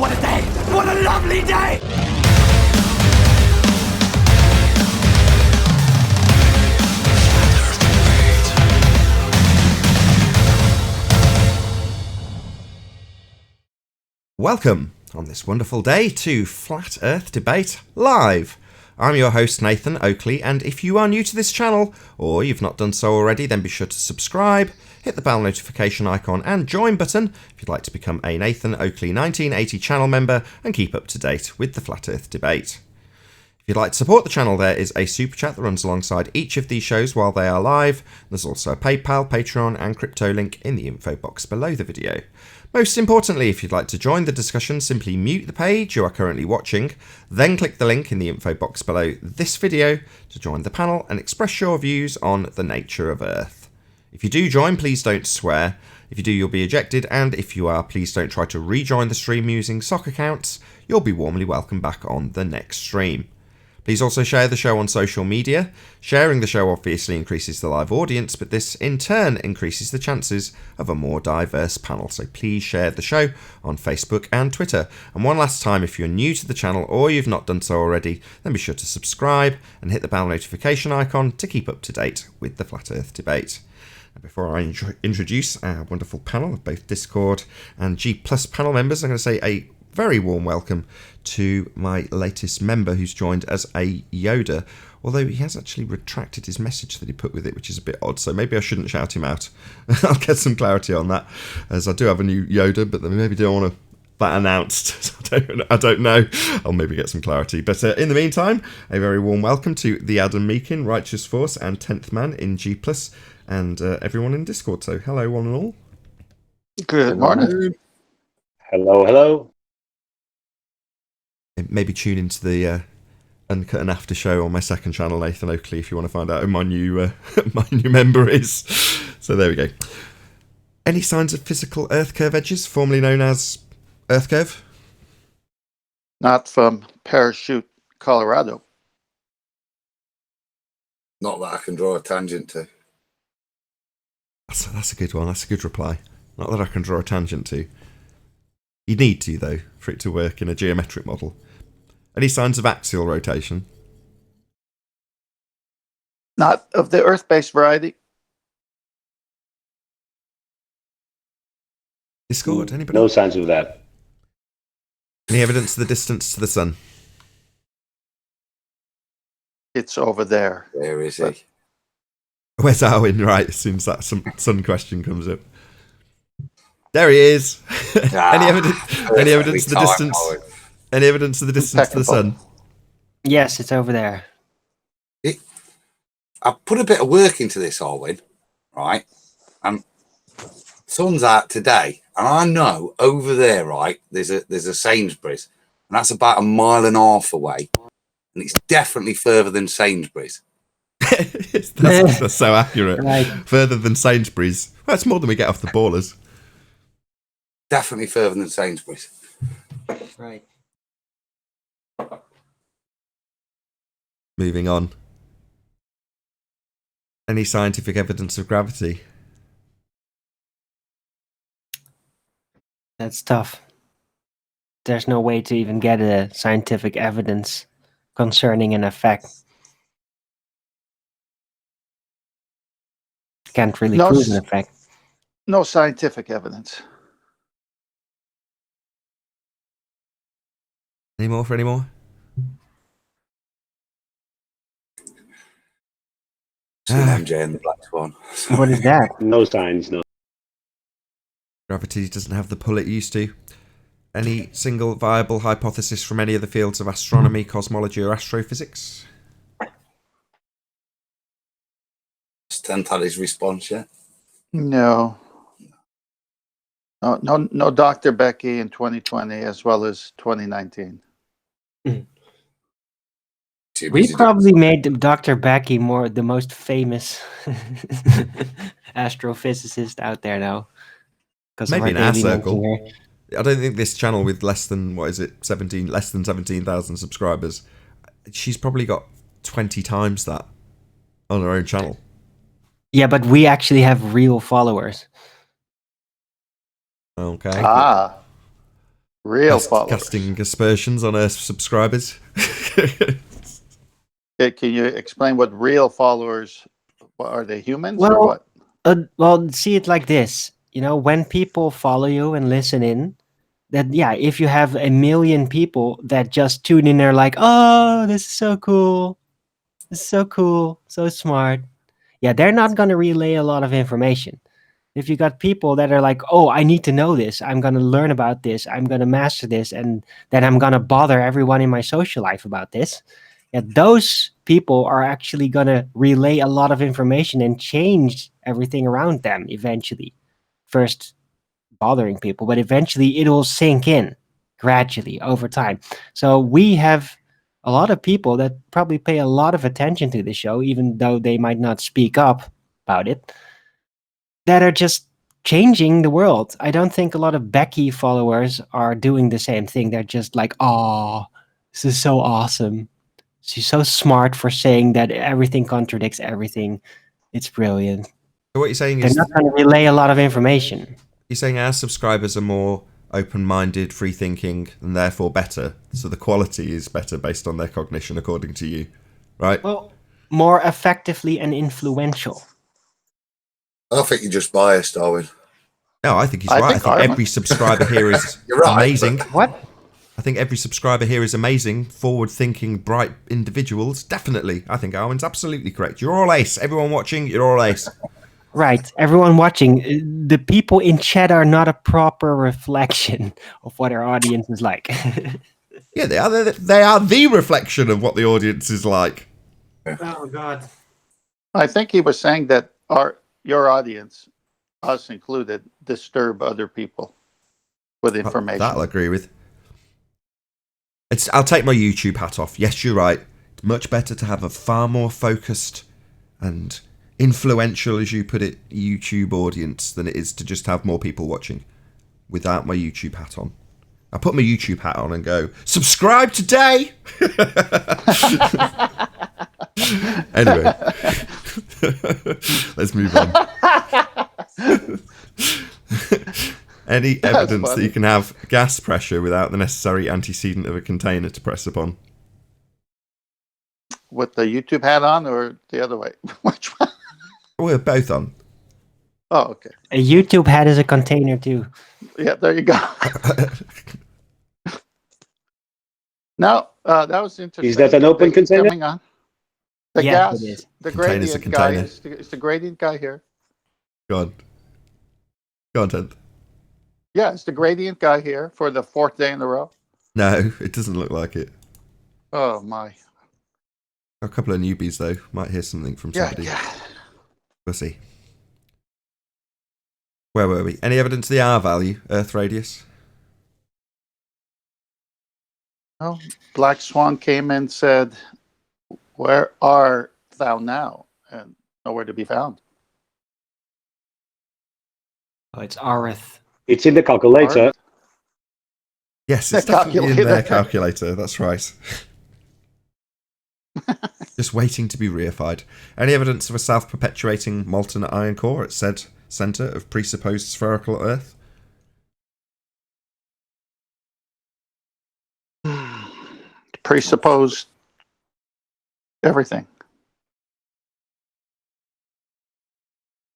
what a day! What a lovely day! Welcome on this wonderful day to Flat Earth Debate Live. I'm your host Nathan Oakley, and if you are new to this channel, or you've not done so already, then be sure to subscribe, hit the bell notification icon and join button if you'd like to become a Nathan Oakley 1980 channel member and keep up to date with the Flat Earth Debate. If you'd like to support the channel, there is a super chat that runs alongside each of these shows while they are live. There's also a PayPal, Patreon and crypto link in the info box below the video. Most importantly, if you'd like to join the discussion, simply mute the page you are currently watching, then click the link in the info box below this video to join the panel and express your views on the nature of Earth. If you do join, please don't swear. If you do, you'll be ejected, and if you are, please don't try to rejoin the stream using sock accounts. You'll be warmly welcomed back on the next stream. Please also share the show on social media. Sharing the show obviously increases the live audience, but this in turn increases the chances of a more diverse panel. So please share the show on Facebook and Twitter. And one last time, if you're new to the channel or you've not done so already, then be sure to subscribe and hit the bell notification icon to keep up to date with the Flat Earth Debate. And before I introduce our wonderful panel of both Discord and G Plus panel members, I'm going to say a very warm welcome to my latest member who's joined as a Yoda, although he has actually retracted his message that he put with it, which is a bit odd, so maybe I shouldn't shout him out. I'll get some clarity on that, as I do have a new Yoda, but then maybe don't want that announced. I don't know. I'll maybe get some clarity. But in the meantime, a very warm welcome to the Adam Meakin, Righteous Force and 10th Man in G+, and everyone in Discord. So hello one and all. Good morning. Hello, hello. Maybe tune into the Uncut and After show on my second channel, Nathan Oakley, if you want to find out who my new my new member is. So there we go. Any signs of physical Earth curve edges, formerly known as Earth curve? Not from Parachute, Colorado. Not that I can draw a tangent to. That's a good one. That's a good reply. Not that I can draw a tangent to. You need to, though, for it to work in a geometric model. Any signs of axial rotation? Not of the Earth-based variety. Discord, anybody? No signs of that. Any evidence of the distance to the sun? It's over there. Where is he? Where's Arwen? Right, as soon as that sun question comes up. There he is. Any evidence of the distance? Any evidence of the distance to the sun? Yes, it's over there. I put a bit of work into this, Arwen, right? And sun's out today, and I know over there, right, there's a Sainsbury's, and that's about 1.5 miles away, and it's definitely further than Sainsbury's. that's so accurate. Right. Further than Sainsbury's. Well, that's more than we get off the ballers. Definitely further than Sainsbury's. Right. Moving on. Any scientific evidence of gravity? That's tough. There's no way to even get a scientific evidence concerning an effect. Can't really No prove an effect. No scientific evidence. Any more for any more? MJ and the Black Swan. What is that? No signs, no. Gravity doesn't have the pull it used to. Any single viable hypothesis from any of the fields of astronomy, cosmology, or astrophysics? Stent had his response yet. No. No, Dr. Becky in 2020 as well as 2019. We probably made Dr. Becky the most famous astrophysicist out there now. Maybe in our circle. I don't think this channel with less than 17,000 subscribers, she's probably got 20 times that on her own channel. Yeah, but we actually have real followers. Okay. Ah. Real followers. Casting aspersions on our subscribers. Can you explain what real followers? Are they humans or Well, what? well, see it like this. When people follow you and listen in, that yeah, if you have 1 million people that just tune in, they're like, "Oh, this is so cool. This is so cool, so smart." Yeah, they're not going to relay a lot of information. If you got people that are like, "Oh, I need to know this. I'm going to learn about this. I'm going to master this, and then I'm going to bother everyone in my social life about this." Yeah, those people are actually going to relay a lot of information and change everything around them eventually. First, bothering people, but eventually it will sink in gradually over time. So we have a lot of people that probably pay a lot of attention to the show, even though they might not speak up about it, that are just changing the world. I don't think a lot of Becky followers are doing the same thing. They're just like, "Oh, this is so awesome. She's so smart for saying that everything contradicts everything. It's brilliant." So what you're saying They're is, not going to relay a lot of information. you're saying our subscribers are more open-minded, free-thinking, and therefore better. So the quality is better based on their cognition, according to you, right? Well, more effectively and influential. I think you're just biased, Darwin. No, I think he's I right. think I think I'm- every subscriber here is You're right, amazing. What? I think every subscriber here is amazing, forward-thinking, bright individuals. Definitely. I think Arwen's absolutely correct. You're all ace. Everyone watching, you're all ace. Right. Everyone watching, the people in chat are not a proper reflection of what our audience is like. Yeah, they are. They are the reflection of what the audience is like. Oh, God. I think he was saying that your audience, us included, disturb other people with information. That I'll agree with. I'll take my YouTube hat off. Yes, you're right. It's much better to have a far more focused and influential, as you put it, YouTube audience than it is to just have more people watching without my YouTube hat on. I put my YouTube hat on and go, subscribe today! Anyway, let's move on. Any evidence that funny. you can have gas pressure without the necessary antecedent of a container to press upon? With the YouTube hat on or the other way? Which one? We're both on. Oh, okay. A YouTube hat is a container, too. Yeah, there you go. No, that was interesting. Is that an open The- container? Coming on. The Yes, gas, it is. the Container's a gradient guy container. is the gradient guy here. Go on. Content. Yeah, it's the gradient guy here for the 4th day in a row. No, it doesn't look like it. Oh my. A couple of newbies, though, might hear something from Yeah, somebody. yeah. We'll see. Where were we? Any evidence of the R value, Earth radius? Oh, Black Swan came and said, "Where art thou now?" And nowhere to be found. Oh, it's Arith. It's in the calculator. Art? Yes, it's The definitely in their calculator. calculator. That's right. Just waiting to be reified. Any evidence of a self-perpetuating molten iron core at said centre of presupposed spherical Earth? Presupposed everything.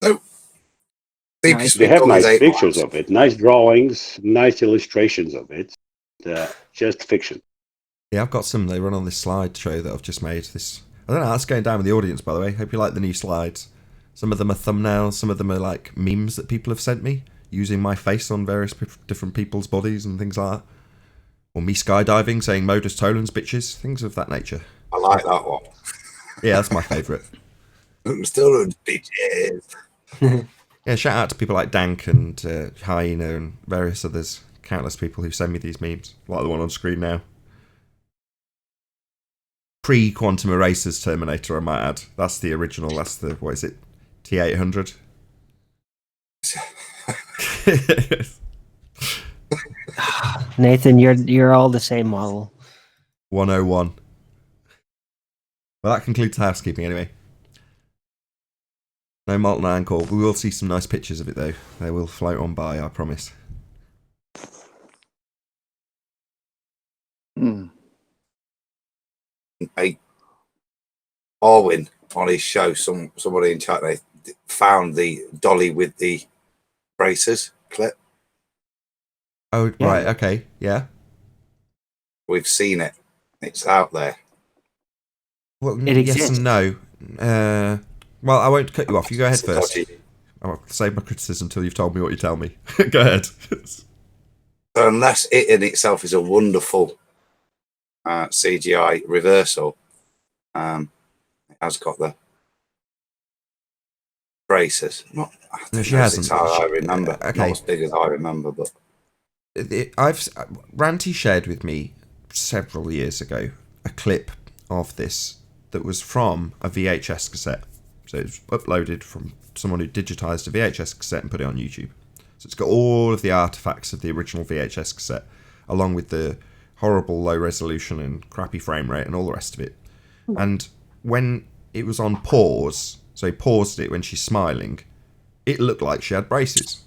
People Nice. They speak have all these nice eight pictures lines. of it, nice drawings, nice illustrations of it. Just fiction. Yeah, I've got some. They run on this slideshow that I've just made. This, I don't know how it's going down with the audience, by the way. Hope you like the new slides. Some of them are thumbnails. Some of them are like memes that people have sent me using my face on various different people's bodies and things like that. Or me skydiving, saying modus tollens, bitches, things of that nature. I like that one. Yeah, that's my favourite. Still a bitches. Yeah, shout out to people like Dank and Hyena and various others, countless people who send me these memes, like the one on screen now. Pre-Quantum Erasers Terminator, I might add. That's the original. That's the, what is it, T800? Nathan, you're all the same model. 101. Well, that concludes housekeeping anyway. No molten iron core. We will see some nice pictures of it though. They will float on by, I promise. a Arwin on his show, somebody in chat, they found the dolly with the braces clip. Oh, Yeah. right. Okay. Yeah. We've seen it. It's out there. Well, It yes exists. and no. Well, I won't cut you off. You go ahead It's first. dodgy. I'll save my criticism until you've told me what you tell me. Go ahead. So unless it in itself is a wonderful CGI reversal, it has got the braces. Not, I No, think she hasn't. It's how I remember. Okay. Not as big as I remember, but Ranty shared with me several years ago a clip of this that was from a VHS cassette. So it was uploaded from someone who digitized a VHS cassette and put it on YouTube. So it's got all of the artifacts of the original VHS cassette, along with the horrible low resolution and crappy frame rate and all the rest of it. And when it was on pause, so he paused it when she's smiling, it looked like she had braces.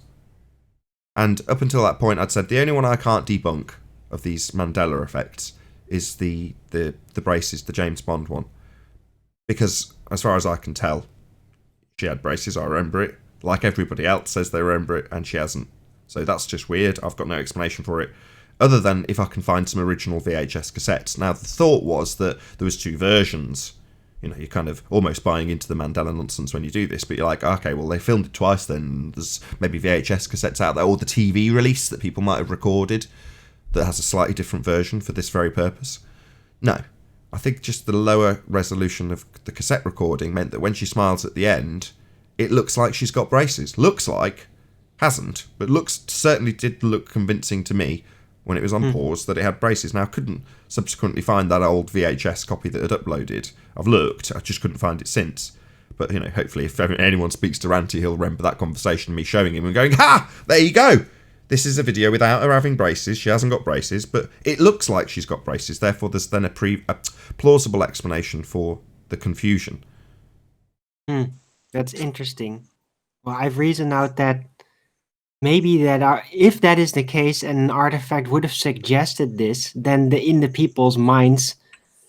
And up until that point, I'd said the only one I can't debunk of these Mandela effects is the braces, the James Bond one. Because as far as I can tell, she had braces, I remember it. Like everybody else says they remember it, and she hasn't. So that's just weird. I've got no explanation for it, other than if I can find some original VHS cassettes. Now, the thought was that there was two versions. You know, you're kind of almost buying into the Mandela nonsense when you do this, but you're like, okay, well, they filmed it twice then. There's maybe VHS cassettes out there, or the TV release that people might have recorded that has a slightly different version for this very purpose. No. I think just the lower resolution of the cassette recording meant that when she smiles at the end, it looks like she's got braces. Looks like, hasn't, but certainly did look convincing to me when it was on pause that it had braces. Now, I couldn't subsequently find that old VHS copy that had uploaded. I've looked, I just couldn't find it since. But, you know, hopefully if anyone speaks to Ranty, he'll remember that conversation, me showing him and going, ha! There you go! This is a video without her having braces. She hasn't got braces, but it looks like she's got braces. Therefore, there's then a plausible explanation for the confusion. That's interesting. Well, I've reasoned out that maybe if that is the case and an artifact would have suggested this, then in the people's minds,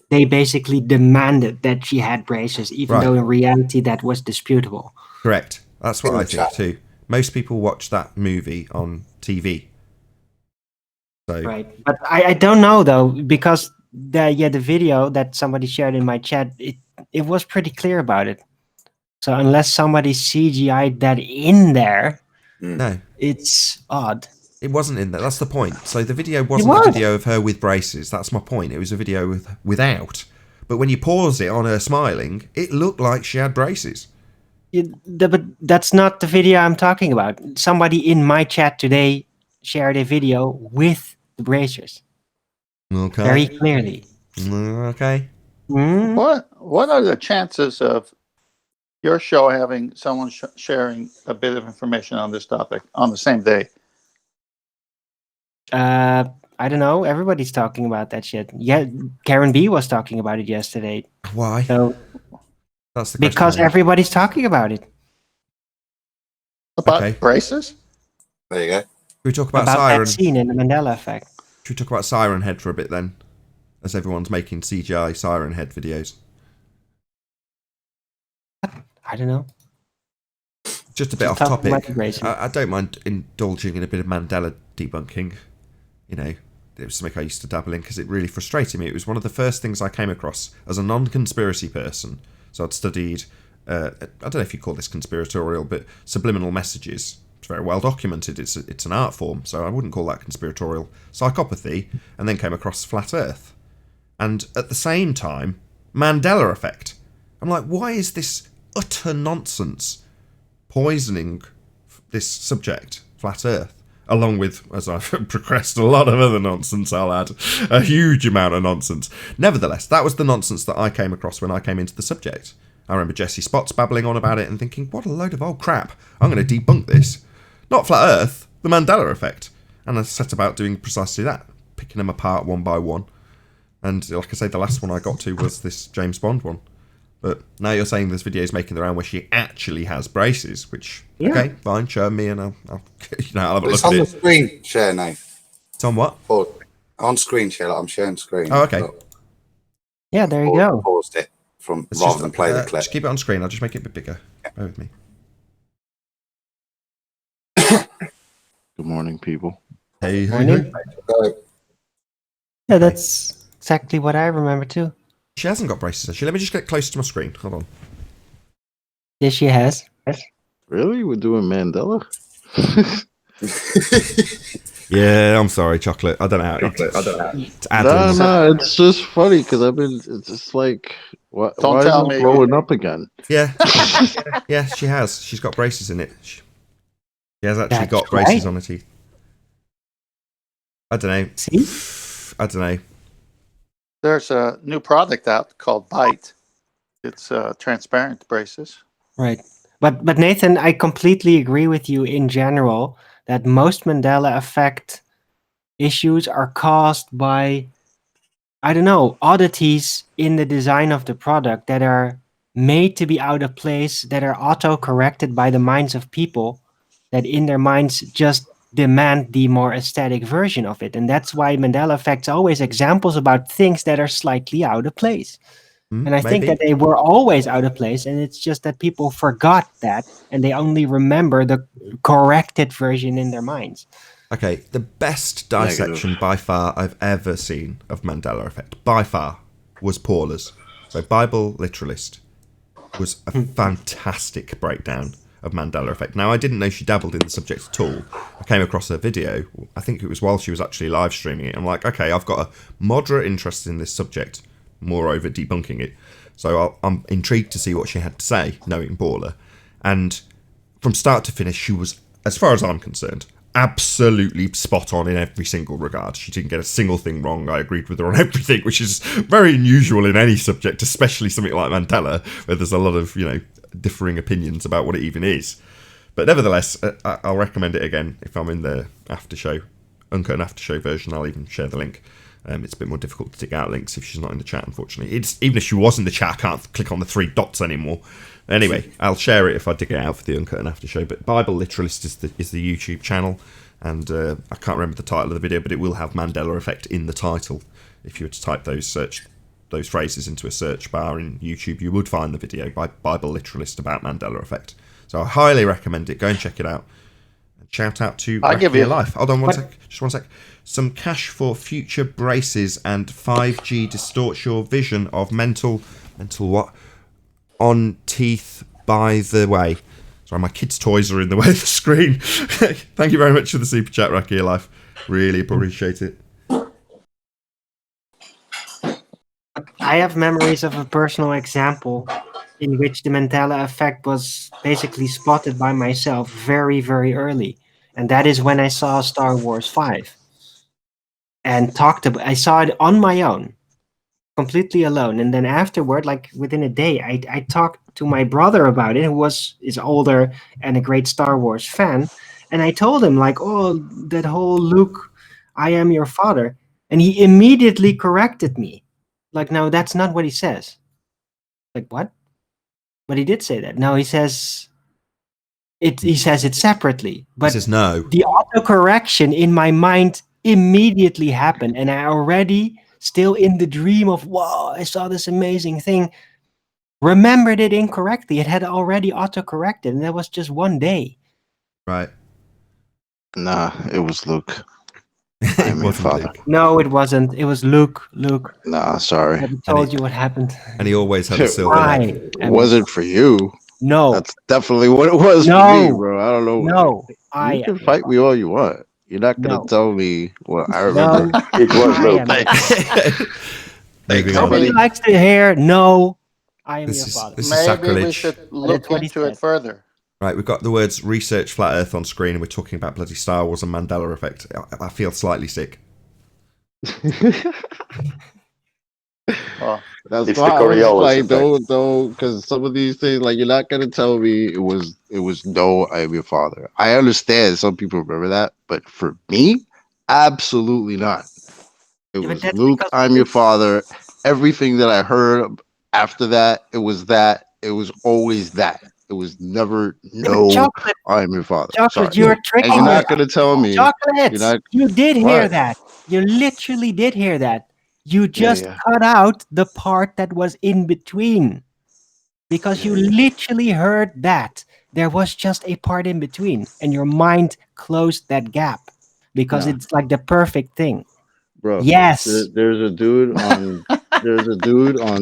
they basically demanded that she had braces, even Right. though in reality that was disputable. Correct. That's what In I the think chat. too. Most people watch that movie on TV. So, Right. But I don't know though, because the video that somebody shared in my chat, it was pretty clear about it. So unless somebody CGI'd that in there, no, it's odd. it wasn't in there. That's the point. So the video wasn't was. a video of her with braces. That's my point. It was a video without. But when you pause it on her smiling, it looked like she had braces. But that's not the video I'm talking about. Somebody in my chat today shared a video with the braces Okay. very clearly. Okay. Hmm? What are the chances of your show having someone sharing a bit of information on this topic on the same day? I don't know. Everybody's talking about that shit. Yeah, Karen B was talking about it yesterday. Why? So That's the question. because everybody's talking about it. About Okay. braces? there you go. Should we talk about About Siren? that scene in the Mandela effect. Should we talk about Siren Head for a bit then? As everyone's making CGI Siren Head videos. I don't know. Just a bit off Talk topic. about the braces. I don't mind indulging in a bit of Mandela debunking. You know, it was something I used to dabble in because it really frustrated me. It was one of the first things I came across as a non-conspiracy person. So I'd studied, I don't know if you call this conspiratorial, but subliminal messages. It's very well documented. It's an art form, so I wouldn't call that conspiratorial. Psychopathy, and then came across Flat Earth. And at the same time, Mandela effect. I'm like, why is this utter nonsense poisoning this subject, Flat Earth? Along with, as I've progressed, a lot of other nonsense, I'll add. A huge amount of nonsense. Nevertheless, that was the nonsense that I came across when I came into the subject. I remember Jesse Spots babbling on about it and thinking, what a load of old crap. I'm going to debunk this. Not Flat Earth, the Mandela effect. And I set about doing precisely that, picking them apart one by one. And like I say, the last one I got to was this James Bond one. But now you're saying this video is making the round where she actually has braces, which, okay, fine, show me and I'll I'll have a It's look on at the it. screen share now. It's on what? Or on screen share, like I'm sharing screen. Oh, okay. Look. Yeah, there you go. Paused it from Let's rather just, than play the clip. Just keep it on screen. I'll just make it a bit bigger. Bear with me. Good morning, people. Hey, hey, Morning. hey. Yeah, that's exactly what I remember too. She hasn't got braces, actually. Let me just get close to my screen. Hold on. Yes, she has. Really? We're doing Mandela? Yeah, I'm sorry, Chocolate. I don't know how it's add-ins. No, it's just funny because it's just like, why is tell it me. blowing up again? Yeah. Yeah, she has. She's got braces in it. She has actually That's got braces right. on her teeth. I don't know. See? I don't know. There's a new product out called Lite. It's transparent braces. Right. But Nathan, I completely agree with you in general that most Mandela effect issues are caused by, I don't know, oddities in the design of the product that are made to be out of place, that are auto-corrected by the minds of people, that in their minds just demand the more aesthetic version of it. And that's why Mandela effect's always examples about things that are slightly out of place. And I think Maybe. that they were always out of place, and it's just that people forgot that, and they only remember the corrected version in their minds. Okay, the best dissection by far I've ever seen of Mandela effect, by far, was Paula's. So Bible Literalist was a fantastic breakdown of Mandela effect. Now, I didn't know she dabbled in the subject at all. I came across her video. I think it was while she was actually live streaming it. I'm like, okay, I've got a moderate interest in this subject, moreover debunking it. So I'm intrigued to see what she had to say, knowing Paula. And from start to finish, she was, as far as I'm concerned, absolutely spot on in every single regard. She didn't get a single thing wrong. I agreed with her on everything, which is very unusual in any subject, especially something like Mandela, where there's a lot of, differing opinions about what it even is. But nevertheless, I'll recommend it again if I'm in the after show, uncut and after show version. I'll even share the link. It's a bit more difficult to dig out links if she's not in the chat, unfortunately. Even if she was in the chat, I can't click on the 3 dots anymore. Anyway, I'll share it if I dig it out for the uncut and after show. But Bible Literalist is the YouTube channel, and I can't remember the title of the video, but it will have Mandela effect in the title. If you were to type those phrases into a search bar in YouTube, you would find the video by Bible Literalist about Mandela effect. So I highly recommend it. Go and check it out. And shout out to I'll give Your you- Life. Hold on one sec. Just one sec. Some cash for future braces and 5G distorts your vision of mental what? On teeth, by the way. Sorry, my kids' toys are in the way of the screen. Thank you very much for the super chat, Rocky Your Life. Really appreciate it. I have memories of a personal example in which the Mandela effect was basically spotted by myself very, very early. And that is when I saw Star Wars 5 and I saw it on my own, completely alone. And then afterward, like within a day, I talked to my brother about it, who is older and a great Star Wars fan. And I told him, like, oh, that whole Luke, I am your father. And he immediately corrected me. Like, no, that's not what he says. Like, what? But he did say that. No, he says it. He says it separately. But He says no. the autocorrection in my mind immediately happened, and I already, still in the dream of, wow, I saw this amazing thing, remembered it incorrectly. It had already autocorrected, and that was just one day. Right. Nah, it was Luke. I'm your wasn't father. Luke. No, it wasn't. It was Luke. Nah, sorry. I told you what happened. And he always had a silver Why? leg. It wasn't for you. No. That's definitely what it was for No. me, bro. I don't know. No. You can fight me all you want. You're not gonna No. tell me what I remember. No. It was I Luke. am. Moving on. Nobody likes to hear, no, I am This your is- father. this is Maybe we sacrilege. should look what he into it said. further. Right, we've got the words research flat earth on screen, and we're talking about bloody Star Wars and Mandela effect. I feel slightly sick. Oh, That's It's why the I was Coriolis like, effect. don't, because some of these things, like, you're not gonna tell me it was no, I am your father. I understand some people remember that, but for me, absolutely not. It Yeah, but was that's Luke, because I'm your father. Everything that I heard after that, it was that. It was always that. It was never no, Chocolate, I'm your father. Chocolate, Sorry. you're And tricking you're not yourself. gonna tell me. Chocolate, You're not. you did hear What? that. You literally did hear that. You just yeah. cut out the part that was in between because you literally heard that. There was just a part in between, and your mind closed that gap because Nah. it's like the perfect thing. Bro, Yes. there's a dude on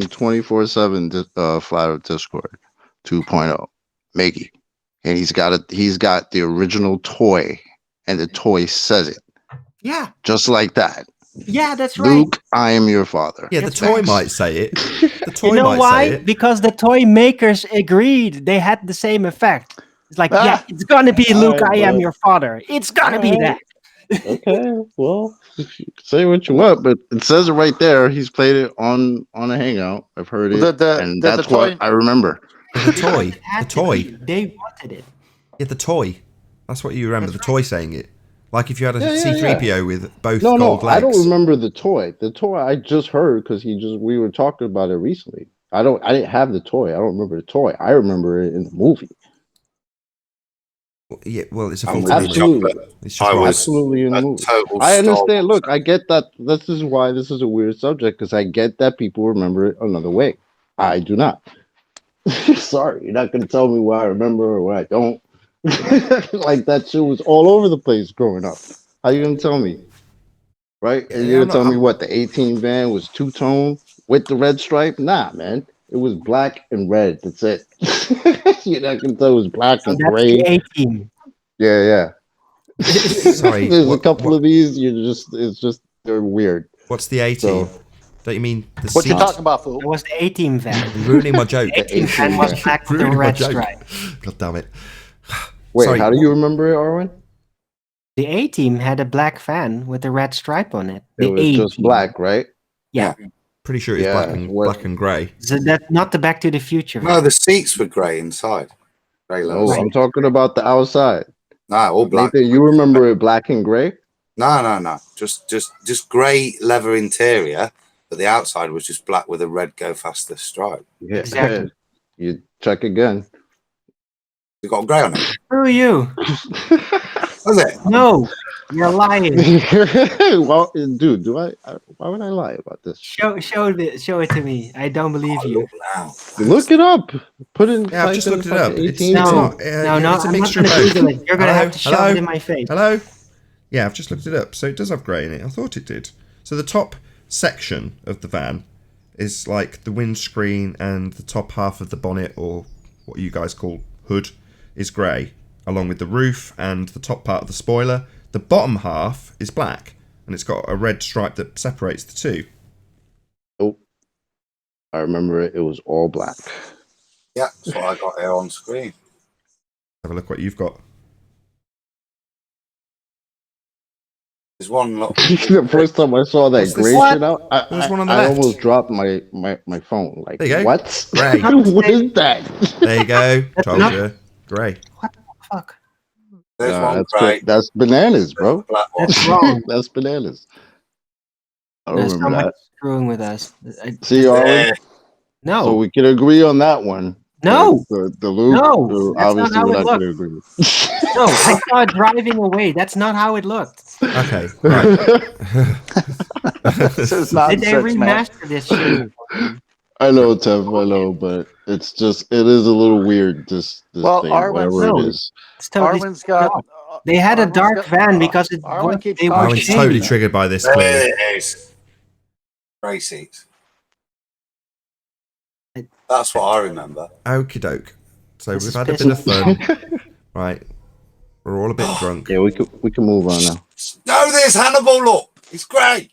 24/7 Flat Earth Discord 2.0, Maggie, and he's got the original toy, and the toy says it Yeah. just like that. Yeah, that's right. Luke, I am your father. Yeah, the That's toy right. might say it. The toy You know might why? say it. Because the toy makers agreed. They had the same effect. It's like, yeah, Ah, it's gonna be all Luke, right, I am but- your father. It's gonna be all that. right. Okay, well, say what you want, but it says it right there. He's played it on a hangout. I've heard it, and the that's toy. what I remember. Yeah, the toy. It had The to toy. be. They wanted it. Yeah, the toy. That's what you remember. That's the toy saying it. Like if you had a Yeah, yeah, C3PO with both No, gold legs. I don't remember the toy. The toy I just heard because we were talking about it recently. I didn't have the toy. I don't remember the toy. I remember it in the movie. Yeah, well, it's a I'm faulty with you, memory. chocolate. It's just I wrong. was Absolutely in the a movie. total I Star understand. Wars Look, I get that. This is why this is a weird subject because I get that people remember it another way. I do not. Sorry, you're not going to tell me what I remember or what I don't. Like that shit was all over the place growing up. How you going to tell me? Right? And Yeah, you're I'm going to tell not. me what the 18 van was two-tone with the red stripe? Nah, man. It was black and red. That's it. You're not going to tell it was black So and that's gray. the A team. Yeah, yeah. Sorry, There's a couple of these. It's just they're weird. What's the A So- team? Don't you mean the What you seat? talking about, fool? That was the A team van. You're ruining my joke. The A team van was black with the Ruining my red joke. stripe. God damn it. Wait, Sorry, how do you remember it, Arwen? The A team had a black van with a red stripe on it. It The was A just team. black, right? Yeah. Pretty sure it's Yeah, black and grey. So that's not the Back to the Future van. No, the seats were grey inside. Grey No, leather. Right. I'm talking about the outside. No, all black. Nathan, you remember it black and gray? No. Just grey leather interior, but the outside was just black with a red go faster stripe. Yeah. Exactly. You check again. You got grey on it. Screw you. Was it? No, you're lying. Well, dude, why would I lie about this? Show it to me. I don't believe you. Look now. Look it up. Put in. Yeah, I've just looked it up. It's No, not. no, it's a I'm not mixture gonna of both. Google it. You're gonna Hello? have to show Hello? it in my face. Hello? Yeah, I've just looked it up. So it does have grey in it. I thought it did. So the top section of the van is like the windscreen, and the top half of the bonnet, or what you guys call hood, is grey, along with the roof and the top part of the spoiler. The bottom half is black, and it's got a red stripe that separates the two. Oh, I remember it. It was all black. Yeah, that's what I got here on screen. Have a look what you've got. There's one lot. The first time I saw that What's this? gray What? shit out, There's one on the I left. almost dropped my phone. Like, There you go. what? Grey. What is that? There you go. Told not- you. Grey. What the fuck? There's Nah, one grey. that's bananas, bro. Black one. That's wrong. That's bananas. I don't There's remember someone that. screwing with us. See, Arwen? No, So we can agree on that one. no, The Luke, No, that's not obviously how we're it not going to looked. agree. no. I saw it driving away. That's not how it looked. Okay. Right. This is Did they nonsense, man. remaster this shit? I know, Tev, I know, but it is a little weird, this Well, thing, Arwen, whatever no. it is. It's totally Arwen's got. no. They had a Arwen's dark got- van because it Arwen was keeps they were talking. Arwen's shady. totally triggered by this, clearly. There it is. Grey seats. That's what I remember. Okie doke. So This we've is had a bit of pissing. fun. Right. We're all a bit drunk. Yeah, we can move on now. No, there's Hannibal. Look, it's grey.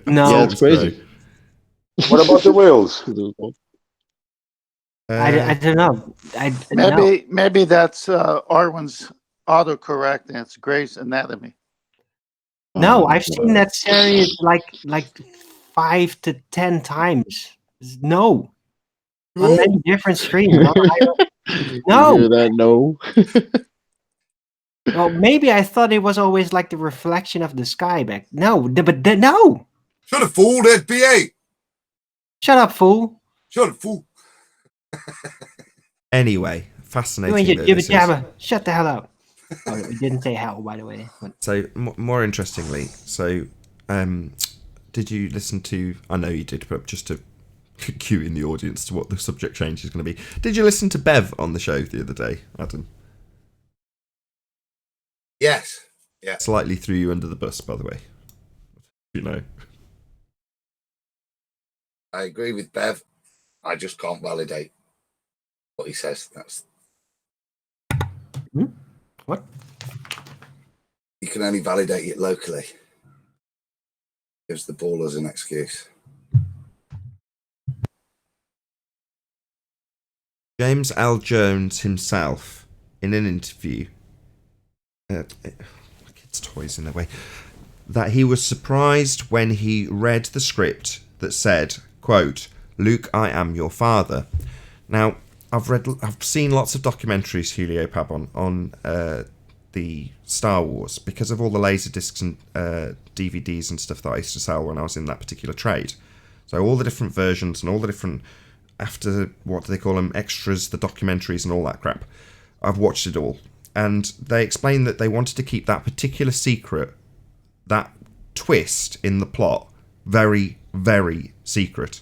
No, Yeah, it's crazy. What about the wheels? I don't know. No. Maybe that's Arwen's autocorrect and it's Grey's Anatomy. No, I've seen that series like 5 to 10 times. No, on many different streams. No, You no. hear that? No. Well, maybe I thought it was always like the reflection of the sky back. No, no. Should have fooled FBA. Shut up, fool. Should have fooled. Anyway, You fascinating. and your bit jibber this is. jabber. Shut the hell up. Oh, we didn't say hell, by the way. So more interestingly, so did you listen to? I know you did, but just to cue in the audience to what the subject change is going to be. Did you listen to Bev on the show the other day, Adam? Yes. Yeah. Slightly threw you under the bus, by the way. You know. I agree with Bev. I just can't validate what he says. That's What? You can only validate it locally. Gives the ballers an excuse. James L. Jones himself, in an interview, my kids' toys in their way, that he was surprised when he read the script that said, quote, "Luke, I am your father." Now, I've seen lots of documentaries, Julio Pab, on the Star Wars, because of all the laser discs and DVDs and stuff that I used to sell when I was in that particular trade. So all the different versions and all the different, after, what do they call them, extras, the documentaries and all that crap. I've watched it all. And they explained that they wanted to keep that particular secret, that twist in the plot, very, very secret.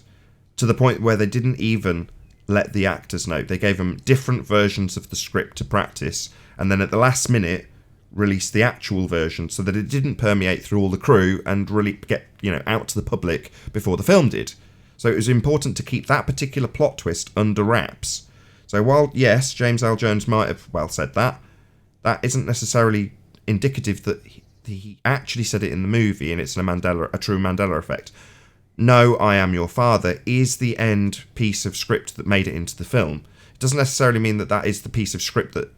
To the point where they didn't even let the actors know. They gave them different versions of the script to practice, and then at the last minute released the actual version so that it didn't permeate through all the crew and really get, out to the public before the film did. So it was important to keep that particular plot twist under wraps. So while, yes, James L. Jones might have said that, that isn't necessarily indicative that he actually said it in the movie and it's a true Mandela effect. "No, I am your father" is the end piece of script that made it into the film. It doesn't necessarily mean that that is the piece of script that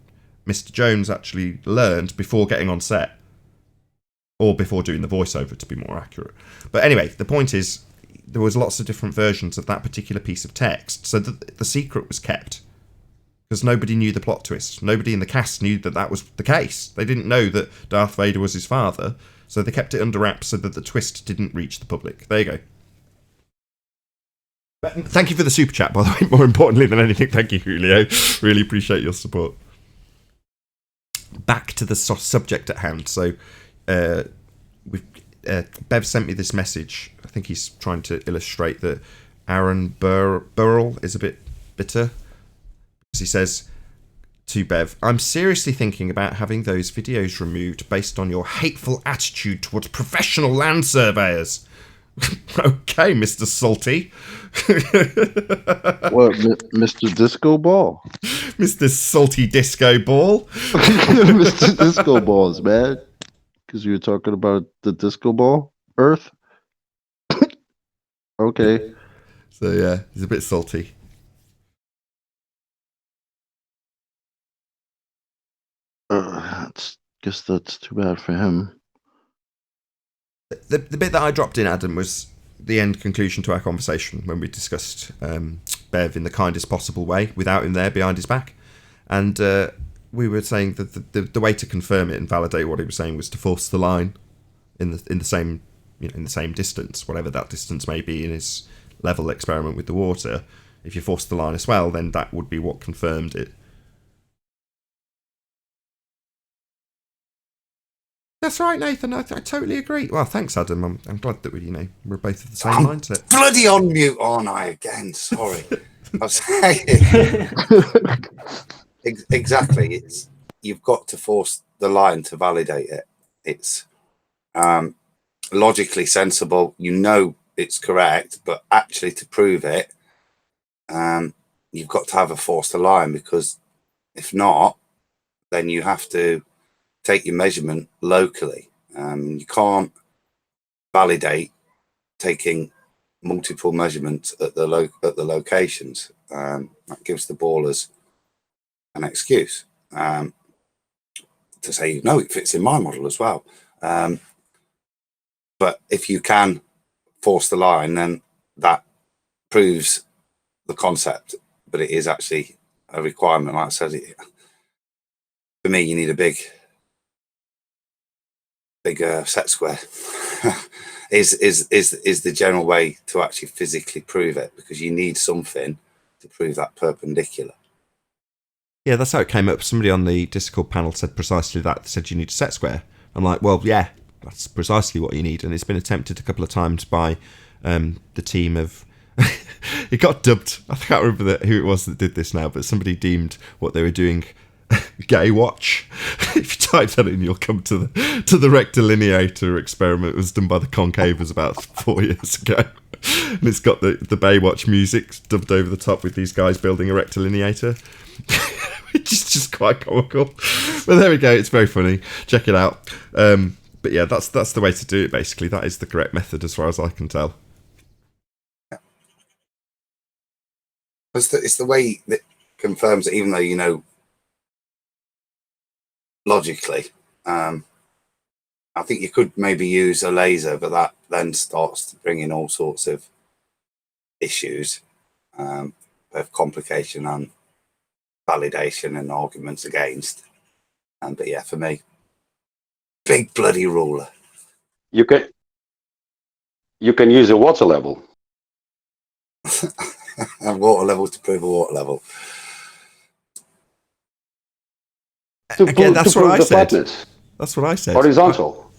Mr. Jones actually learned before getting on set. Or before doing the voiceover, to be more accurate. But anyway, the point is, there was lots of different versions of that particular piece of text, so that the secret was kept. Because nobody knew the plot twist. Nobody in the cast knew that that was the case. They didn't know that Darth Vader was his father, so they kept it under wraps so that the twist didn't reach the public. There you go. Thank you for the super chat, by the way. More importantly than anything, thank you, Julio. Really appreciate your support. Back to the subject at hand. So, Bev sent me this message. I think he's trying to illustrate that Aaron Burrell is a bit bitter. Because he says to Bev, "I'm seriously thinking about having those videos removed based on your hateful attitude towards professional land surveyors." Okay, Mr. Salty. What, Mr. Disco Ball? Mr. Salty Disco Ball. Mr. Disco Balls, man. Because you were talking about the disco ball, Earth. Okay. So yeah, he's a bit salty. Guess that's too bad for him. The bit that I dropped in, Adam, was the end conclusion to our conversation when we discussed Bev in the kindest possible way, without him there behind his back. And we were saying that the way to confirm it and validate what he was saying was to force the line in the same in the same distance, whatever that distance may be in his level experiment with the water. If you force the line as well, then that would be what confirmed it. That's right, Nathan. I totally agree. Well, thanks, Adam. I'm glad that we're both of the same mindset. Bloody on mute, aren't I? Again, sorry. I was saying exactly. You've got to force the line to validate it. It's logically sensible. It's correct, but actually to prove it, you've got to have a forced line, because if not, then you have to take your measurement locally. You can't validate taking multiple measurements at the locations. That gives the ballers an excuse to say, no, it fits in my model as well. But if you can force the line, then that proves the concept. But it is actually a requirement. Like I said, for me, you need a big set square. is the general way to actually physically prove it, because you need something to prove that perpendicular. Yeah, that's how it came up. Somebody on the Discord panel said precisely that. They said you need a set square. I'm like, well, yeah, that's precisely what you need. And it's been attempted a couple of times by the team of. It got dubbed. I can't remember who it was that did this now, but somebody deemed what they were doing gay watch. If you type that in, you'll come to the rectilineator experiment. It was done by the Concavers about 4 years ago. And it's got the Baywatch music dubbed over the top with these guys building a rectilineator. Which is just quite comical. But there we go, it's very funny. Check it out. But yeah, that's the way to do it, basically. That is the correct method as far as I can tell. It's the way that confirms it, even though, logically, I think you could maybe use a laser, but that then starts to bring in all sorts of issues, of complication and validation and arguments against. But yeah, for me, big bloody ruler. You can use a water level. And water level to prove a water level. Again, that's what I said. Flatness. That's what I said. Horizontal.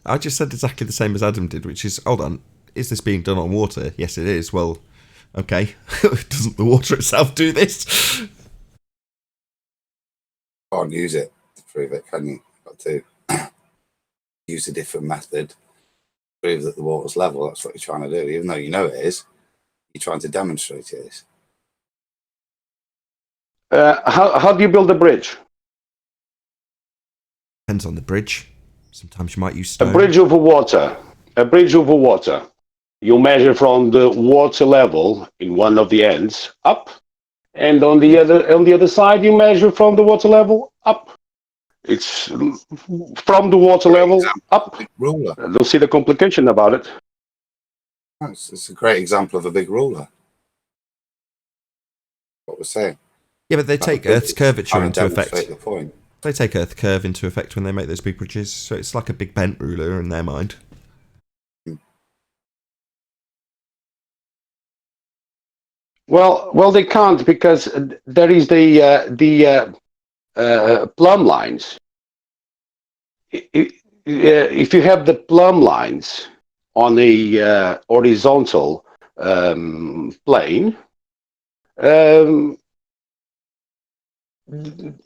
I just said exactly the same as Adam did, which is, hold on, is this being done on water? Yes, it is. Well, okay. Doesn't the water itself do this? Can't use it to prove it, can you? Got to use a different method to prove that the water's level. That's what you're trying to do, even though you know it is. You're trying to demonstrate it is. How do you build a bridge? Depends on the bridge. Sometimes you might use stone. A bridge over water. You measure from the water level in one of the ends up, and on the other side you measure from the water level up. It's from the water level up. Ruler. I don't see the complication about it. It's a great example of a big ruler. What we're saying. Yeah, but they take Earth's curvature into effect. The point. They take Earth curve into effect when they make those big bridges, so it's like a big bent ruler in their mind. Well, they can't, because there is the plumb lines. If you have the plumb lines on a horizontal plane,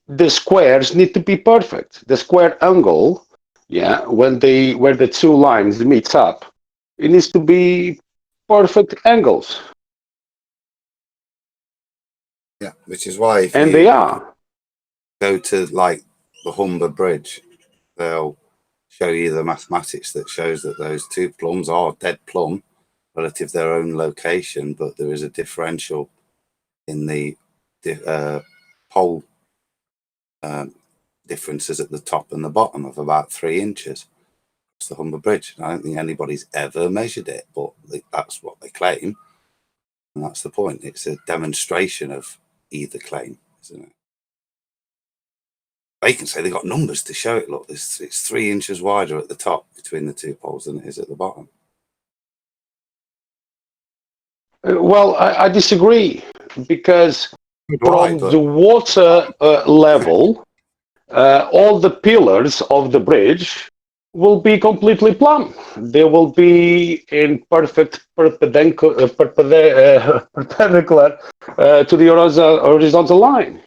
the squares need to be perfect. The square angle, where the two lines meet up, it needs to be perfect angles. Yeah, which is why if and you they are. go to like the Humber Bridge, they'll show you the mathematics that shows that those two plumbs are dead plumb relative to their own location, but there is a differential in the pole differences at the top and the bottom of about 3 inches. It's the Humber Bridge. I don't think anybody's ever measured it, but that's what they claim, and that's the point. It's a demonstration of either claim, isn't it? They can say they got numbers to show it. Look, it's 3 inches wider at the top between the two poles than it is at the bottom. Well, I disagree, because from the water level, all the pillars of the bridge will be completely plumb. They will be in perfect perpendicular to the horizontal line.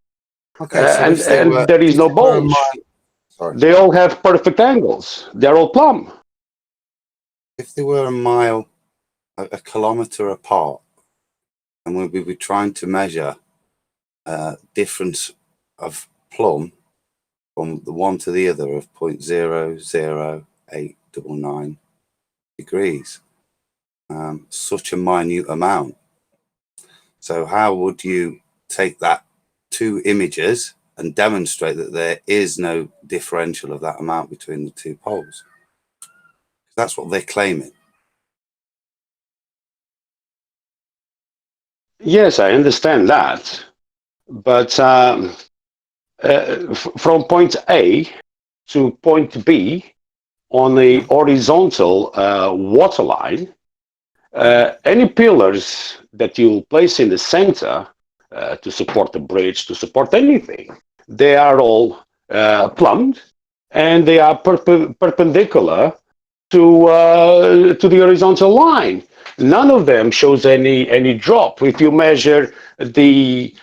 Okay, so and there is no bulge. They all have perfect angles. They're all plumb. If they were a kilometre apart, and we'd be trying to measure difference of plumb from the one to the other of 0.00899 degrees, such a minute amount. So how would you take that two images and demonstrate that there is no differential of that amount between the two poles? That's what they're claiming. Yes, I understand that, but from point A to point B on a horizontal waterline, any pillars that you place in the center to support the bridge, to support anything, they are all plumbed, and they are perpendicular to the horizontal line. None of them shows any drop. If you measure the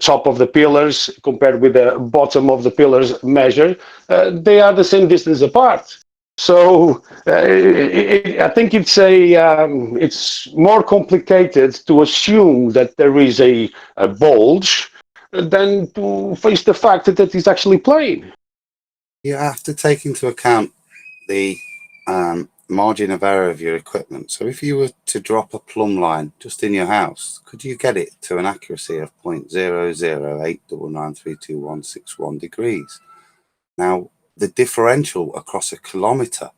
top of the pillars compared with the bottom of the pillars measured, they are the same distance apart. So I think it's more complicated to assume that there is a bulge than to face the fact that it is actually plain. You have to take into account the margin of error of your equipment. So if you were to drop a plumb line just in your house, could you get it to an accuracy of 0.008993261 degrees? Now, the differential across a kilometre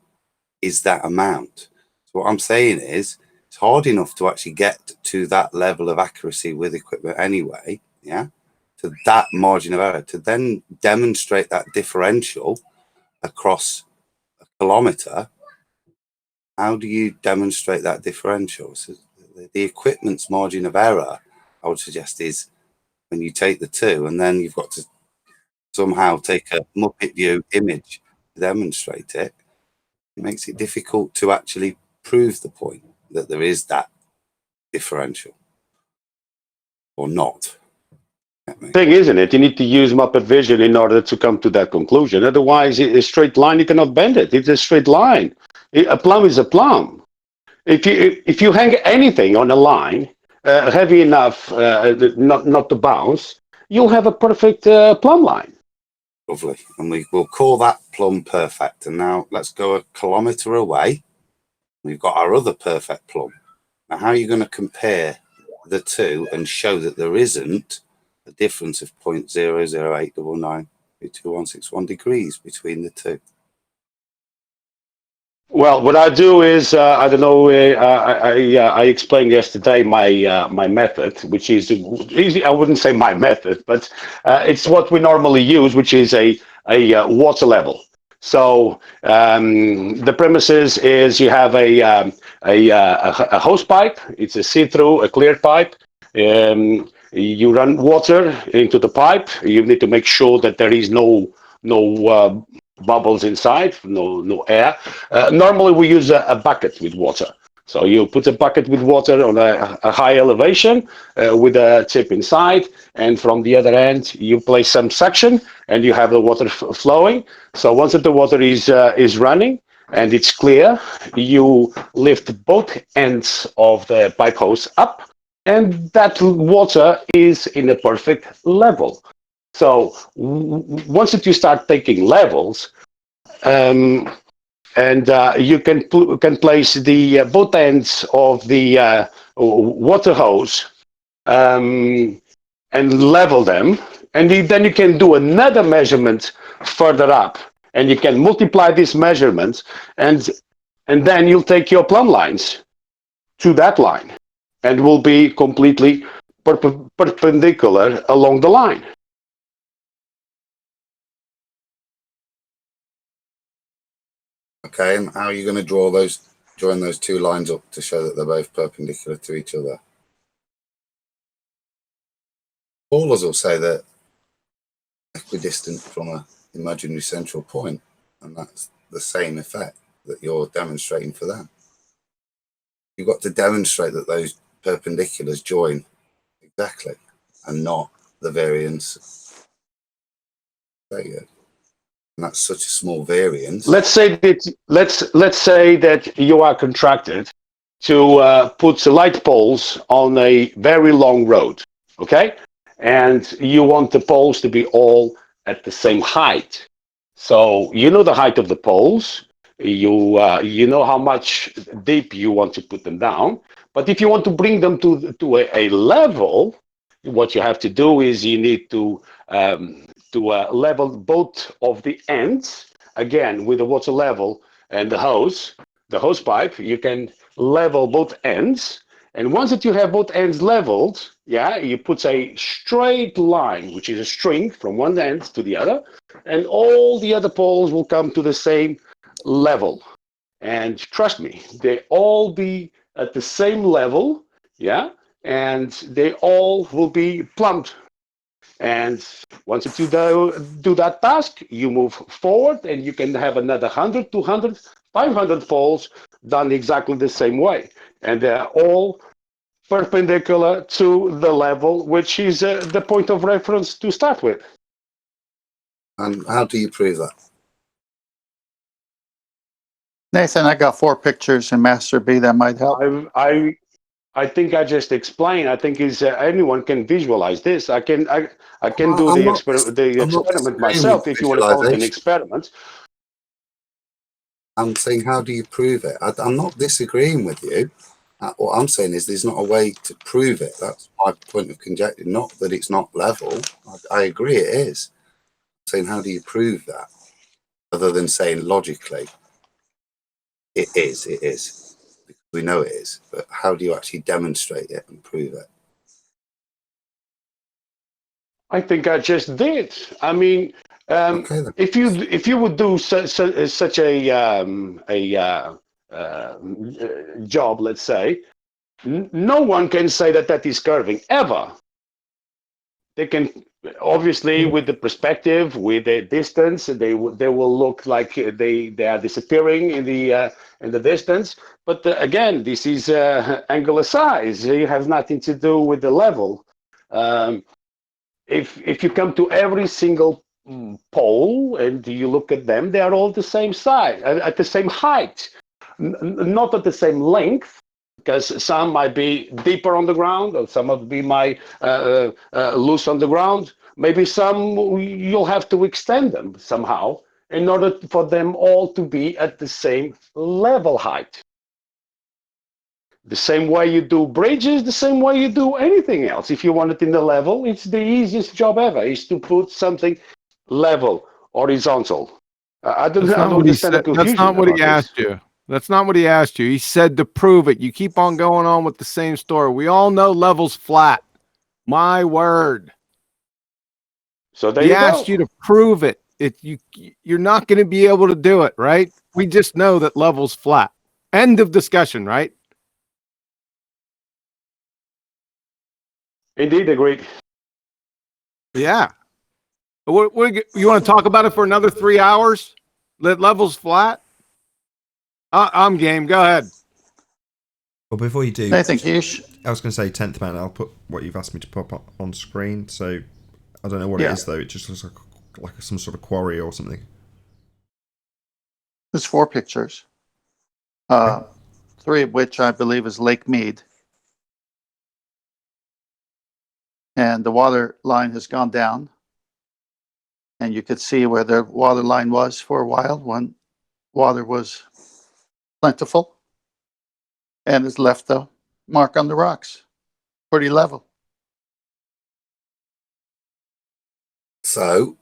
is that amount. So what I'm saying is, it's hard enough to actually get to that level of accuracy with equipment anyway, yeah, to that margin of error, to then demonstrate that differential across a kilometre. How do you demonstrate that differential? So the equipment's margin of error, I would suggest, is when you take the two and then you've got to somehow take a Muppet view image to demonstrate it. It makes it difficult to actually prove the point that there is that differential or not. Thing, isn't it? You need to use Muppet vision in order to come to that conclusion. Otherwise, a straight line, you cannot bend it. It's a straight line. A plumb is a plumb. If you hang anything on a line heavy enough not to bounce, you'll have a perfect plumb line. Lovely. And we will call that plumb perfect. And now let's go a kilometre away. We've got our other perfect plumb. Now, how are you going to compare the two and show that there isn't a difference of 0.008992161 degrees between the two? Well, what I do is, I don't know, I explained yesterday my method, which is easy. I wouldn't say my method, but it's what we normally use, which is a water level. So the premises is you have a hose pipe. It's a see-through, a clear pipe. You run water into the pipe. You need to make sure that there is no bubbles inside, no air. Normally we use a bucket with water. So you put a bucket with water on a high elevation with a tip inside, and from the other end you place some suction and you have the water flowing. So once the water is running and it's clear, you lift both ends of the pipe hose up, and that water is in a perfect level. So once that you start taking levels, and you can place the both ends of the water hose and level them, and then you can do another measurement further up, and you can multiply these measurements, and then you'll take your plumb lines to that line, and will be completely perpendicular along the line. Okay, and how are you going to join those two lines up to show that they're both perpendicular to each other? Paulers will say that equidistant from an imaginary central point, and that's the same effect that you're demonstrating for them. You've got to demonstrate that those perpendiculars join exactly, and not the variance. There you go. And that's such a small variance. Let's say that you are contracted to put light poles on a very long road, okay? And you want the poles to be all at the same height. So you know the height of the poles. You know how much deep you want to put them down. But if you want to bring them to a level, what you have to do is you need to level both of the ends. Again, with the water level and the hose pipe, you can level both ends. And once that you have both ends leveled, yeah, you put a straight line, which is a string from one end to the other, and all the other poles will come to the same level. And trust me, they all be at the same level, yeah, and they all will be plumbed. And once you do that task, you move forward, and you can have another 100, 200, 500 folds done exactly the same way. And they're all perpendicular to the level, which is the point of reference to start with. And how do you prove that? Nathan, I got 4 pictures in Master B that might help. I think I just explained. I think is anyone can visualize this. I can do I'm the not, experiment disagreeing with myself if you want to call it an visualization. experiment. I'm saying, how do you prove it? I'm not disagreeing with you. What I'm saying is there's not a way to prove it. That's my point of conjecture. Not that it's not level. I agree it is. I'm saying, how do you prove that? Other than saying logically, it is. We know it is. But how do you actually demonstrate it and prove it? I think I just did. I mean, Okay, then. if you would do such a job, let's say, no one can say that is curving ever. They can obviously with the perspective, with the distance, they will look like they are disappearing in the distance. But again, this is angular size. It has nothing to do with the level. If you come to every single pole and you look at them, they are all the same size, at the same height, not at the same length, because some might be deeper on the ground, or some might be loose on the ground. Maybe some you'll have to extend them somehow in order for them all to be at the same level height. The same way you do bridges, the same way you do anything else. If you want it in the level, it's the easiest job ever, is to put something level, horizontal. I don't understand the confusion. That's not what he asked you. That's not what he asked you. He said to prove it. You keep on going on with the same story. We all know level's flat. My word. So there he you asked go. you to prove it. You're not going to be able to do it, right? We just know that level's flat. End of discussion, right? Indeed, agreed. Yeah. You want to talk about it for another 3 hours? That level's flat? I'm game. Go ahead. Well, before you do, I think you should. I was going to say 10th man. I'll put what you've asked me to pop up on screen. So I don't know what it is though. It just looks like some sort of quarry or something. There's 4 pictures. 3 of which I believe is Lake Mead. And the water line has gone down. And you could see where the water line was for a while when water was plentiful. And it's left a mark on the rocks. Pretty level. So,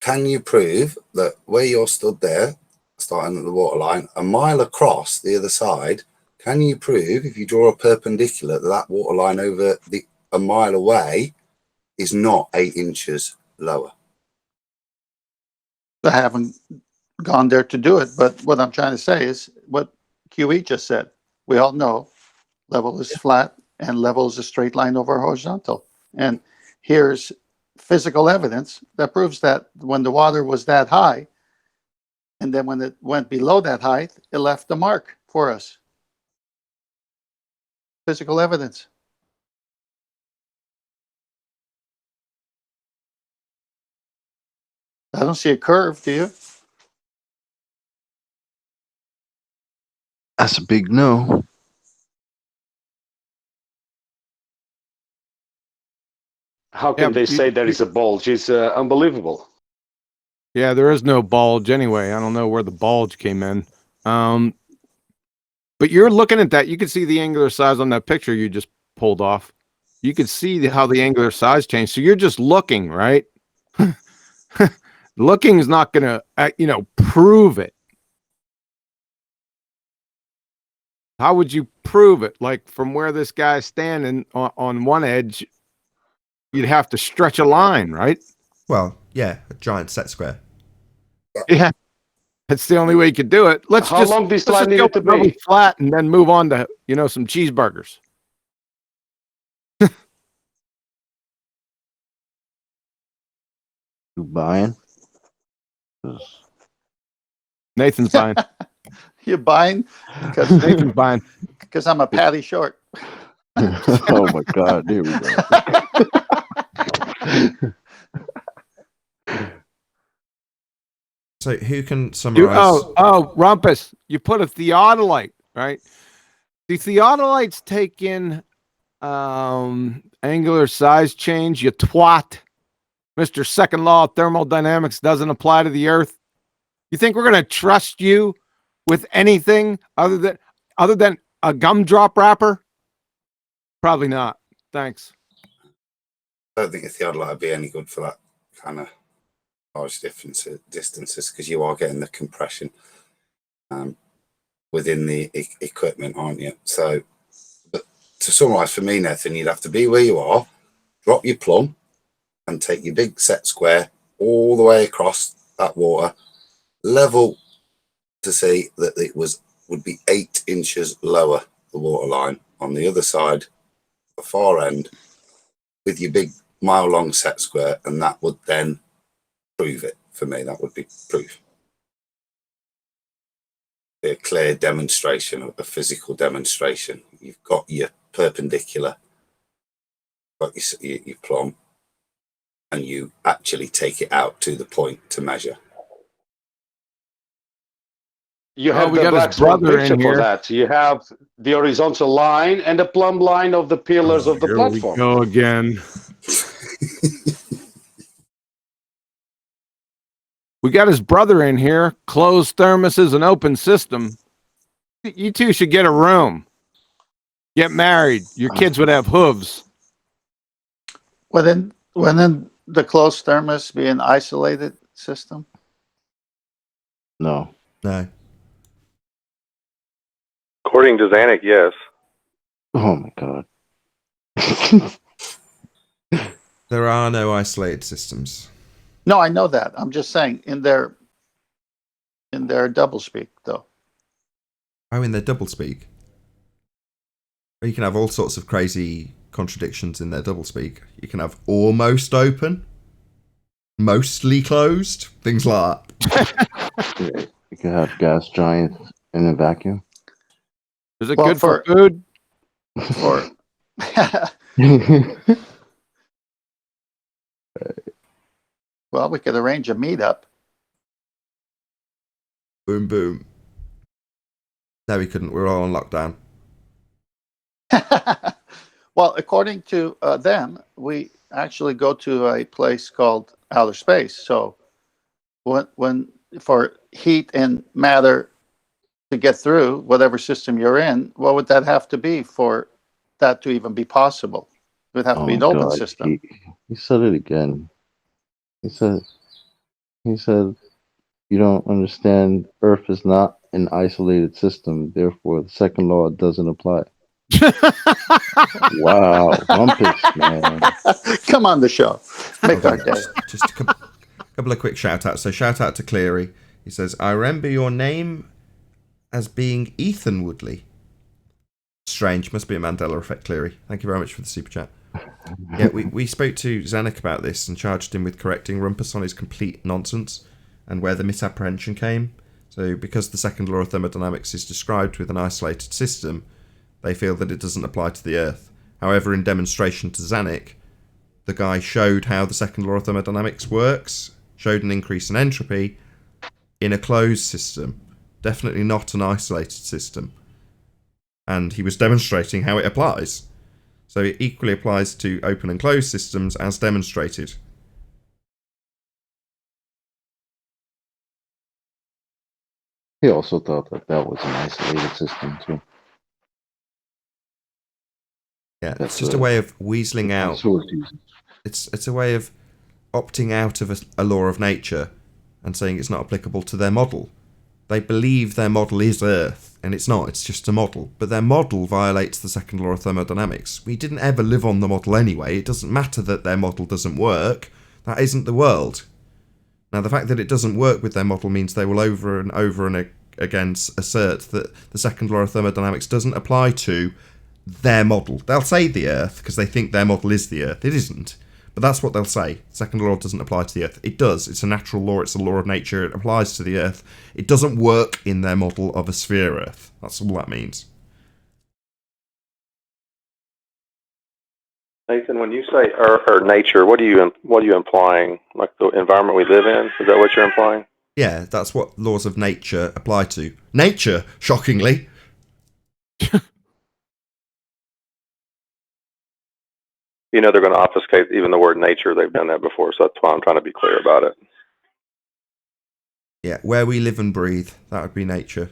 can you prove that where you're stood there, starting at the waterline, a mile across the other side, can you prove, if you draw a perpendicular, that waterline over a mile away is not 8 inches lower? I haven't gone there to do it, but what I'm trying to say is what QE just said. We all know level is flat and level is a straight line over horizontal. And here's physical evidence that proves that when the water was that high, and then when it went below that height, it left a mark for us. Physical evidence. I don't see a curve, do you? That's a big no. How can they say there is a bulge? It's unbelievable. Yeah, there is no bulge anyway. I don't know where the bulge came in. But you're looking at that. You can see the angular size on that picture you just pulled off. You can see how the angular size changed. So you're just looking, right? Looking is not going to, prove it. How would you prove it? Like from where this guy's standing on one edge, you'd have to stretch a line, right? Well, yeah, a giant set square. Yeah. That's the only way you could do it. How long this line needed to be? Flat and then move on to, some cheeseburgers. You buying? Nathan's buying. You're buying because Nathan's buying. I'm a patty short. Oh my God! Here we go. So who can summarize? Rumpus, you put a theodolite, right? The theodolites take in angular size change, you twat. Mr. Second Law of Thermodynamics doesn't apply to the Earth. You think we're going to trust you with anything other than a gumdrop wrapper? Probably not. Thanks. I don't think a theodolite would be any good for that kind of large distances because you are getting the compression within the equipment, aren't you? So, but to summarize for me, Nathan, you'd have to be where you are, drop your plumb, and take your big set square all the way across that water, level to see that it would be 8 inches lower the water line on the other side, the far end, with your big mile-long set square, and that would then prove it for me. That would be proof. A clear demonstration, a physical demonstration. You've got your perpendicular, got your plumb, and you actually take it out to the point to measure. You have we the got black his brother swan picture in for here. that. You have the horizontal line and the plumb line of the pillars of the platform. We go again. We got his brother in here. Closed thermos is an open system. You two should get a room. Get married. Your kids would have hooves. Wouldn't the closed thermos be an isolated system? No. No. According to Zanuck, yes. Oh my God. There are no isolated systems. No, I know that. I'm just saying in their doublespeak, though. Oh, in their doublespeak. You can have all sorts of crazy contradictions in their doublespeak. You can have almost open, mostly closed, things like Yeah, you can have gas giants in a vacuum. Is it Well, good for food? For well, we could arrange a meetup. boom, boom. No, we couldn't. We're all on lockdown. Well, according to them, we actually go to a place called outer space. So when for heat and matter to get through whatever system you're in, what would that have to be for that to even be possible? It would have to be an my open God. system. He said it again. He said, you don't understand. Earth is not an isolated system. Therefore, the second law doesn't apply. Wow. Rumpus, man. Come on the show. Make our day. Just a couple of quick shout outs. So shout out to Cleary. He says, I remember your name as being Ethan Woodley. Strange. Must be a Mandela effect, Cleary. Thank you very much for the super chat. Yeah, we spoke to Zanuck about this and charged him with correcting Rumpus on his complete nonsense and where the misapprehension came. So because the second law of thermodynamics is described with an isolated system, they feel that it doesn't apply to the Earth. However, in demonstration to Zanuck, the guy showed how the second law of thermodynamics works, showed an increase in entropy in a closed system, definitely not an isolated system. And he was demonstrating how it applies. So it equally applies to open and closed systems as demonstrated. He also thought that was an isolated system, too. Yeah, That's it's just a way of weaseling out. Sources. It's a way of opting out of a law of nature and saying it's not applicable to their model. They believe their model is Earth, and it's not, it's just a model. But their model violates the second law of thermodynamics. We didn't ever live on the model anyway. It doesn't matter that their model doesn't work. That isn't the world. Now, the fact that it doesn't work with their model means they will over and again assert that the second law of thermodynamics doesn't apply to their model. They'll say the Earth because they think their model is the Earth. It isn't. But that's what they'll say. Second law doesn't apply to the Earth. It does. It's a natural law. It's a law of nature. It applies to the Earth. It doesn't work in their model of a sphere Earth. That's all that means. Nathan, when you say Earth or nature, what are you implying? Like the environment we live in? Is that what you're implying? Yeah, that's what laws of nature apply to. Nature, shockingly. You know they're going to obfuscate even the word nature. They've done that before, so that's why I'm trying to be clear about it. Yeah, where we live and breathe. That would be nature.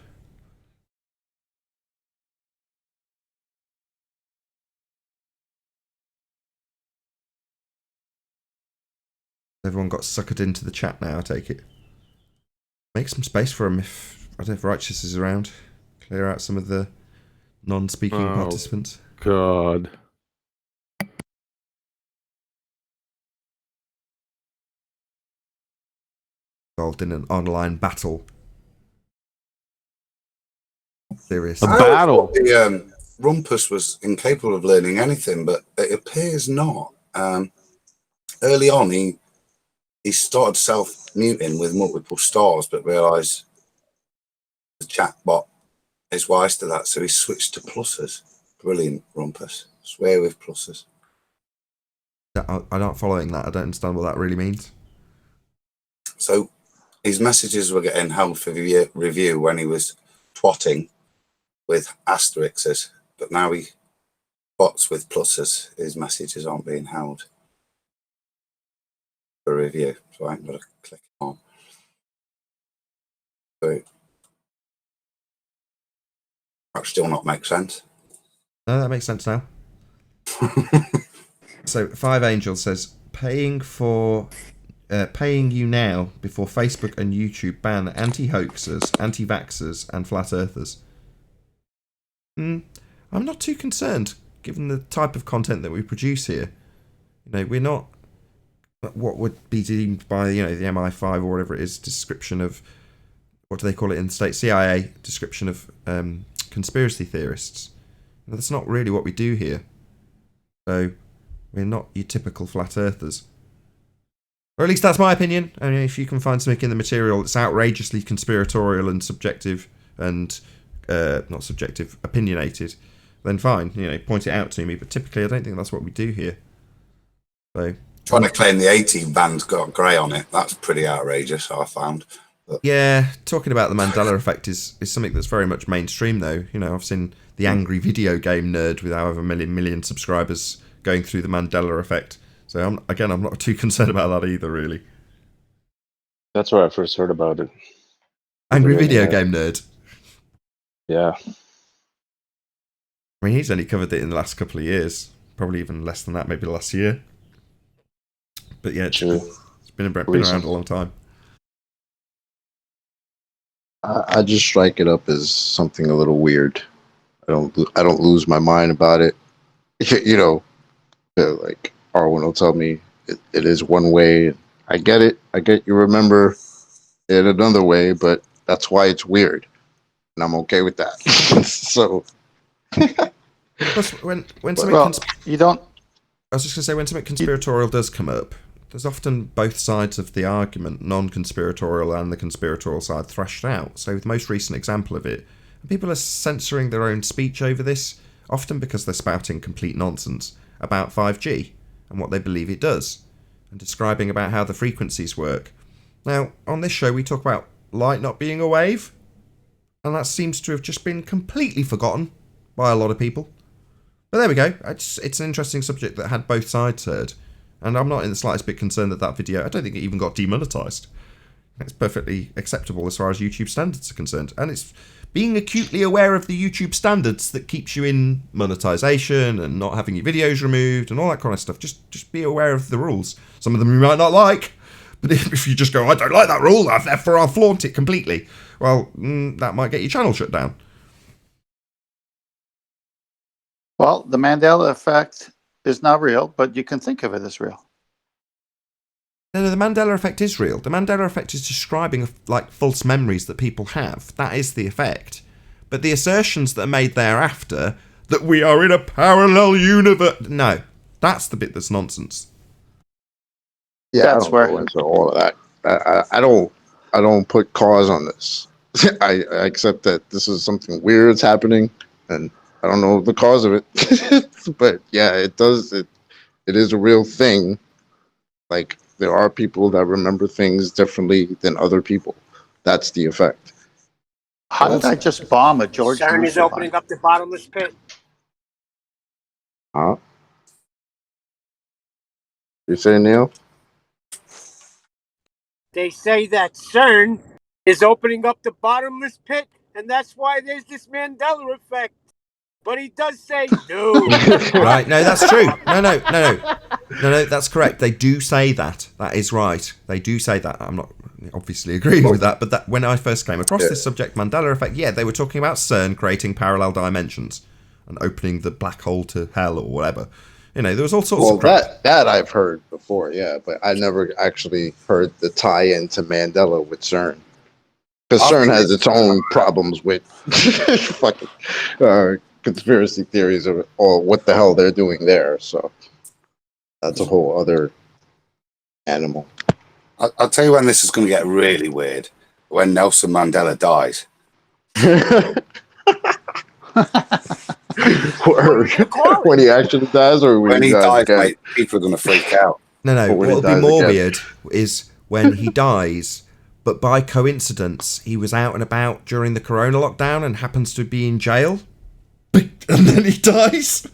Everyone got suckered into the chat now, I take it. Make some space for them if, I don't know if Righteous is around. Clear out some of the non-speaking participants. God. Involved in an online battle. Serious. A battle. The Rumpus was incapable of learning anything, but it appears not. Early on, he started self-muting with multiple stars, but realised the chat bot is wise to that, so he switched to pluses. Brilliant, Rumpus. Swear with pluses. I'm not following that. I don't understand what that really means. So his messages were getting health review when he was twatting with asterisks, but now he bots with pluses. His messages aren't being held for review, so I'm going to click on. So that still not make sense. No, that makes sense now. So Five Angels says paying you now before Facebook and YouTube ban anti-hoaxers, anti-vaxxers, and flat earthers. I'm not too concerned, given the type of content that we produce here. You know, we're not what would be deemed by the MI5 or whatever it is description of, what do they call it in the States, CIA description of conspiracy theorists. That's not really what we do here. So we're not your typical flat earthers. Or at least that's my opinion. I mean, if you can find something in the material that's outrageously conspiratorial and subjective and not subjective, opinionated, then fine, point it out to me. But typically, I don't think that's what we do here. So trying to claim the 18 band's got grey on it, that's pretty outrageous, I found. But yeah, talking about the Mandela effect is something that's very much mainstream, though. I've seen the angry video game nerd with however million subscribers going through the Mandela effect. So I'm not too concerned about that either, really. That's where I first heard about it. Angry video game nerd. Yeah. I mean, he's only covered it in the last couple of years. Probably even less than that, maybe last year. But yeah, it's been around a long time. I just strike it up as something a little weird. I don't lose my mind about it. Like Arwen will tell me it is one way. I get it. I get you remember it another way, but that's why it's weird, and I'm okay with that. So, plus, when something you don't. I was just going to say, when something conspiratorial does come up, there's often both sides of the argument, non-conspiratorial and the conspiratorial side, thrashed out. So the most recent example of it, people are censoring their own speech over this, often because they're spouting complete nonsense about 5G and what they believe it does, and describing about how the frequencies work. Now, on this show, we talk about light not being a wave, and that seems to have just been completely forgotten by a lot of people. But there we go. It's an interesting subject that had both sides heard. And I'm not in the slightest bit concerned that video, I don't think it even got demonetized. It's perfectly acceptable as far as YouTube standards are concerned. And it's being acutely aware of the YouTube standards that keeps you in monetization and not having your videos removed and all that kind of stuff. Just be aware of the rules. Some of them you might not like, but if you just go, I don't like that rule, therefore I'll flaunt it completely, well, that might get your channel shut down. Well, the Mandela effect is not real, but you can think of it as real. No, the Mandela effect is real. The Mandela effect is describing like false memories that people have. That is the effect. But the assertions that are made thereafter, that we are in a parallel universe, no, that's the bit that's nonsense. Yeah, That's I don't where- go into all of that. I don't put cause on this. I accept that this is something weird's happening, and I don't know the cause of it. But yeah, it does. It is a real thing. Like there are people that remember things differently than other people. That's the effect. How did I just bomb a George CERN Bush? is opening up the bottomless pit. Huh? You say, Neil? They say that CERN is opening up the bottomless pit, and that's why there's this Mandela effect. But he does say no. Right? No, that's true. No, that's correct. They do say that. That is right. They do say that. I'm not obviously agreeing with that, but that when I first came across this subject, Mandela effect, yeah, they were talking about CERN creating parallel dimensions and opening the black hole to hell or whatever. You know, there was all sorts of crap. That I've heard before, yeah, but I never actually heard the tie-in to Mandela with CERN. Because CERN has its own problems with fucking conspiracy theories or what the hell they're doing there. So that's a whole other animal. I'll tell you when this is going to get really weird. When Nelson Mandela dies. When he actually dies, or when he dies again? Mate, people are going to freak out. No. What'll be more weird is when he dies, but by coincidence, he was out and about during the corona lockdown and happens to be in jail. And then he dies.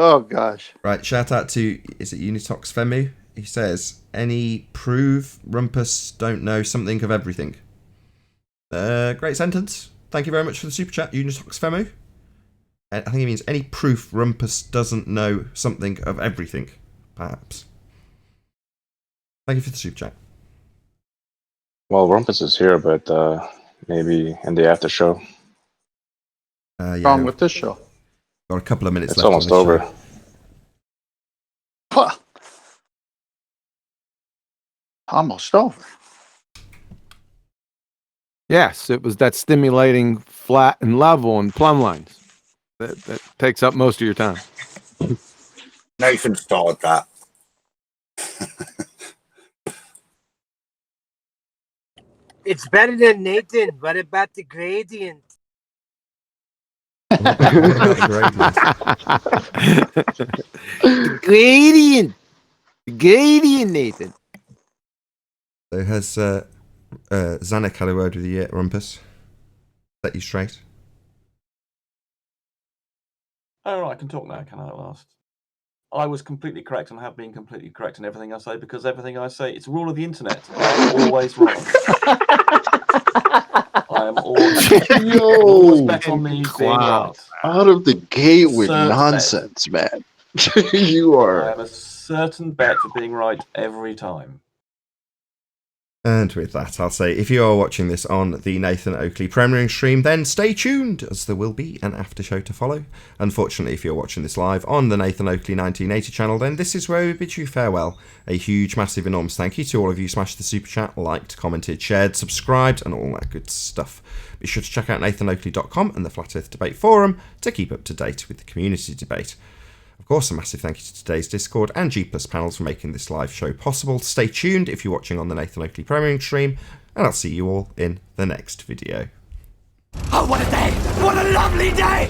Oh, gosh. Right, shout out to, is it Unitox Femu? He says, any prove Rumpus don't know something of everything. Great sentence. Thank you very much for the super chat, Unitox Femu. I think he means any proof Rumpus doesn't know something of everything, perhaps. Thank you for the super chat. Well, Rumpus is here, but maybe in the after show. What's wrong with this show? Got a couple of minutes It's left. almost over. Almost over. Yes, it was that stimulating flat and level and plumb lines that takes up most of your time. Nathan started that. It's better than Nathan. What about the gradient? The gradient. The gradient, Nathan. So has Zanuck had a word with you yet, Rumpus? Set you straight? Oh, right, I can talk now, can I, at last? I was completely correct and have been completely correct in everything I say because everything I say, it's a rule of the internet. I'm always wrong. I am always bet on me being right. Out of the gate with Certain nonsense, man. You I are. have a certain bet for being right every time. And with that, I'll say, if you are watching this on the Nathan Oakley premiering stream, then stay tuned, as there will be an after show to follow. Unfortunately, if you're watching this live on the Nathan Oakley 1980 channel, then this is where we bid you farewell. A huge, massive, enormous thank you to all of you who smashed the super chat, liked, commented, shared, subscribed, and all that good stuff. Be sure to check out nathanoakley.com and the Flat Earth Debate Forum to keep up to date with the community debate. Of course, a massive thank you to today's Discord and G Plus panels for making this live show possible. Stay tuned if you're watching on the Nathan Oakley premiering stream, and I'll see you all in the next video. Oh, what a day! What a lovely day!